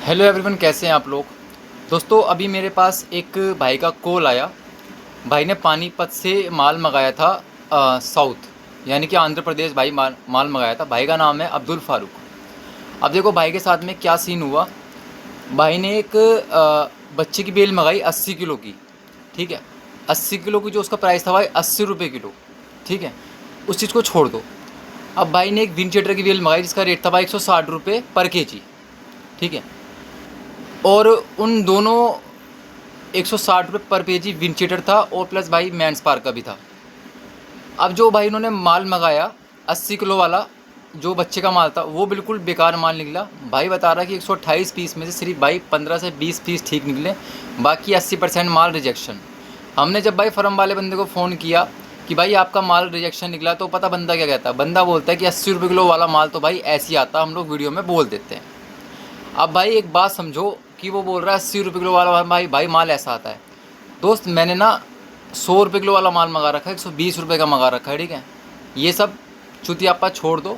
Hello everyone, कैसे हैं आप लोग। दोस्तों, अभी मेरे पास एक भाई का कॉल आया। भाई ने पानीपत से माल मंगाया था, साउथ यानी कि आंध्र प्रदेश। भाई माल मंगाया था। भाई का नाम है अब्दुल फारूक। अब देखो भाई के साथ में क्या सीन हुआ। भाई ने एक बच्चे की बेल मंगाई 80 किलो की। ठीक है, 80 किलो की जो उसका प्राइस था भाई 80 रुपये किलो। ठीक है, उस चीज़ को छोड़ दो। अब भाई ने एक विंचेटर की बेल मंगाई जिसका रेट था भाई 160 रुपये पर केजी। ठीक है, और उन दोनों 160 रुपये पर पेजी विंचेटर था और प्लस भाई मैन स्पार्क का भी था। अब जो भाई उन्होंने माल मंगाया 80 किलो वाला, जो बच्चे का माल था वो बिल्कुल बेकार माल निकला। भाई बता रहा है कि 128 पीस में से सिर्फ भाई 15 से 20 पीस ठीक निकले, बाकी 80% माल रिजेक्शन। हमने जब भाई फर्म वाले बंदे को फ़ोन किया कि भाई आपका माल रिजेक्शन निकला, तो पता बंदा क्या कहता है। बंदा बोलता है कि 80 रुपये किलो वाला माल तो भाई ऐसे ही आता, हम लोग वीडियो में बोल देते हैं। अब भाई एक बात समझो कि वो बोल रहा है 80 रुपये किलो वाला भाई माल ऐसा आता है। दोस्त, मैंने ना 100 रुपये किलो वाला माल मंगा रखा है, 120 रुपये का मंगा रखा है। ठीक है, ये सब चुतियाप्पा छोड़ दो,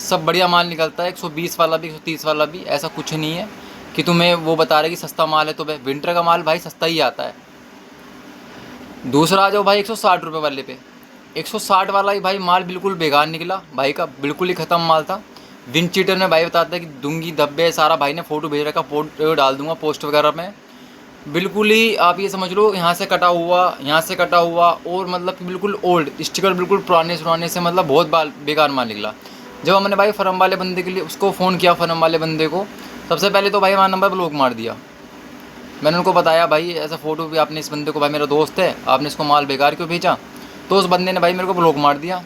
सब बढ़िया माल निकलता है। 120 वाला भी 130 वाला भी, ऐसा कुछ नहीं है कि तुम्हें वो बता रहे कि सस्ता माल है। तो भाई विंटर का माल भाई सस्ता ही आता है। दूसरा आ जाओ भाई 160 रुपये वाले पे। 160 वाला ही भाई माल बिल्कुल बेकार निकला। भाई का बिल्कुल ही ख़त्म माल था। विंचीटर में भाई बताता है कि दूंगी धब्बे सारा। भाई ने फ़ोटो भेज रखा, फोटो डाल दूंगा पोस्ट वगैरह में। बिल्कुल ही आप ये समझ लो, यहाँ से कटा हुआ, यहाँ से कटा हुआ, और मतलब कि बिल्कुल ओल्ड स्टिकर, बिल्कुल पुराने से, मतलब बहुत बेकार माल निकला। जब हमने भाई फर्म वाले बंदे के लिए उसको फ़ोन किया, फर्म वाले बंदे को, सबसे पहले तो भाई हमारा नंबर ब्लॉक मार दिया। मैंने उनको बताया भाई ऐसा फ़ोटो भी आपने इस बंदे को, भाई मेरा दोस्त है, आपने इसको माल बेकार क्यों भेजा। तो उस बंदे ने भाई मेरे को ब्लॉक मार दिया।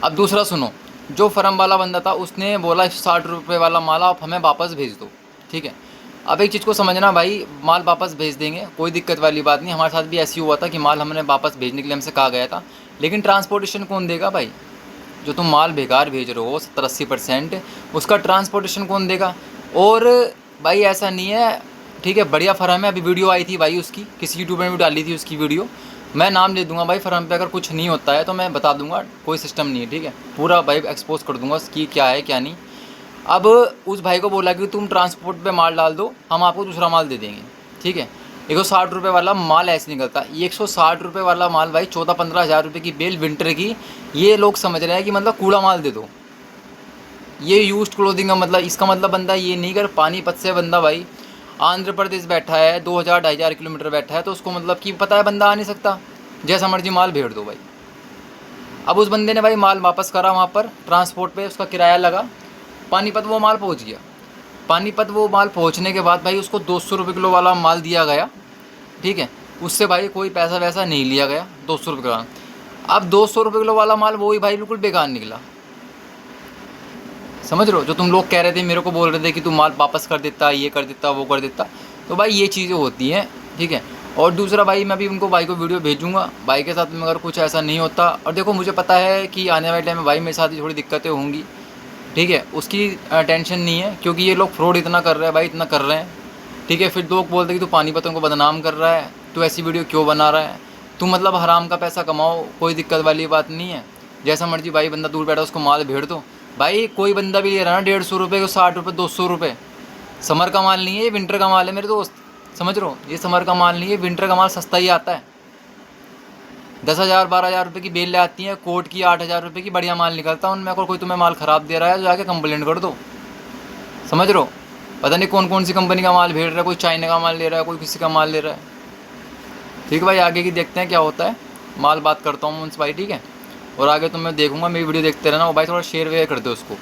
अब दूसरा सुनो, जो फर्म वाला बंदा था उसने बोला 160 रुपये वाला माल आप हमें वापस भेज दो। ठीक है, अब एक चीज़ को समझना भाई, माल वापस भेज देंगे, कोई दिक्कत वाली बात नहीं। हमारे साथ भी ऐसी हुआ था कि माल हमने वापस भेजने के लिए हमसे कहा गया था, लेकिन ट्रांसपोर्टेशन कौन देगा भाई। जो तुम माल बेकार भेज रहे हो 70-80%, उसका ट्रांसपोर्टेशन कौन देगा। और भाई ऐसा नहीं है, ठीक है, बढ़िया फर्म है। अभी वीडियो आई थी भाई उसकी, किसी यूट्यूबर ने भी डाली थी उसकी वीडियो। मैं नाम ले दूंगा भाई फर्म पे, अगर कुछ नहीं होता है तो मैं बता दूंगा, कोई सिस्टम नहीं है। ठीक है, पूरा भाई एक्सपोज कर दूंगा कि क्या है क्या नहीं। अब उस भाई को बोला कि तुम ट्रांसपोर्ट पे माल डाल दो, हम आपको दूसरा माल दे देंगे। ठीक है, 160 रुपये वाला माल ऐसे निकलता। ये 160 रुपये वाला माल भाई 14-15 हज़ार रुपये की बेल विंटर की, ये लोग समझ रहे हैं कि मतलब कूड़ा माल दे दो, ये यूज्ड क्लोथिंग का मतलब। इसका मतलब बंदा ये नहीं कर, पानीपत से बंदा भाई आंध्र प्रदेश बैठा है, 2000-2500 किलोमीटर बैठा है, तो उसको मतलब कि पता है बंदा आ नहीं सकता, जैसा मर्जी माल भेज दो भाई। अब उस बंदे ने भाई माल वापस करा, वहाँ पर ट्रांसपोर्ट पे उसका किराया लगा, पानीपत वो माल पहुँच गया। पानीपत वो माल पहुँचने के बाद भाई उसको 200 रुपये किलो वाला माल दिया गया। ठीक है, उससे भाई कोई पैसा वैसा नहीं लिया गया, 200 रुपये का। अब 200 रुपये किलो वाला माल वही भाई बिल्कुल बेकार निकला। समझ रहे हो, जो तुम लोग कह रहे थे, मेरे को बोल रहे थे कि तू माल वापस कर देता, ये कर देता, वो कर देता, तो भाई ये चीज़ें होती हैं। ठीक है, और दूसरा भाई मैं भी उनको भाई को वीडियो भेजूंगा, भाई के साथ में अगर कुछ ऐसा नहीं होता। और देखो मुझे पता है कि आने वाले टाइम में भाई मेरे साथ ही थोड़ी दिक्कतें होंगी। ठीक है, उसकी टेंशन नहीं है, क्योंकि ये लोग फ्रॉड इतना कर रहे हैं भाई, इतना कर रहे हैं। ठीक है, फिर लोग बोलते हैं कि तू पानीपतों को बदनाम कर रहा है, तू ऐसी वीडियो क्यों बना रहा है, तू मतलब हराम का पैसा कमाओ, कोई दिक्कत वाली बात नहीं है। जैसा मर्जी भाई बंदा दूर बैठा उसको माल भेज दो। भाई कोई बंदा भी ले रहा है ना 150 रुपये को, 60 रुपये, 200 रुपये, समर का माल नहीं है ये, विंटर का माल है मेरे दोस्त। समझ रहे हो, ये समर का माल नहीं है, विंटर का माल सस्ता ही आता है। 10,000-12,000 रुपये की बेल ले आती है, कोट की 8,000 रुपये की, बढ़िया माल निकलता है उनमें। अगर कोई तुम्हें माल ख़राब दे रहा है तो जाके कंप्लेंट कर दो। समझ रहे हो, पता नहीं कौन कौन सी कंपनी का माल भेज रहा है, कोई चाइना का माल ले रहा है, कोई किसी का माल ले रहा है। ठीक है भाई, आगे की देखते हैं क्या होता है। माल बात करता हूँ उनसे भाई, ठीक है। और आगे तो मैं देखूंगा, मेरी वीडियो देखते रहना। और भाई थोड़ा शेयर वेयर कर दो उसको।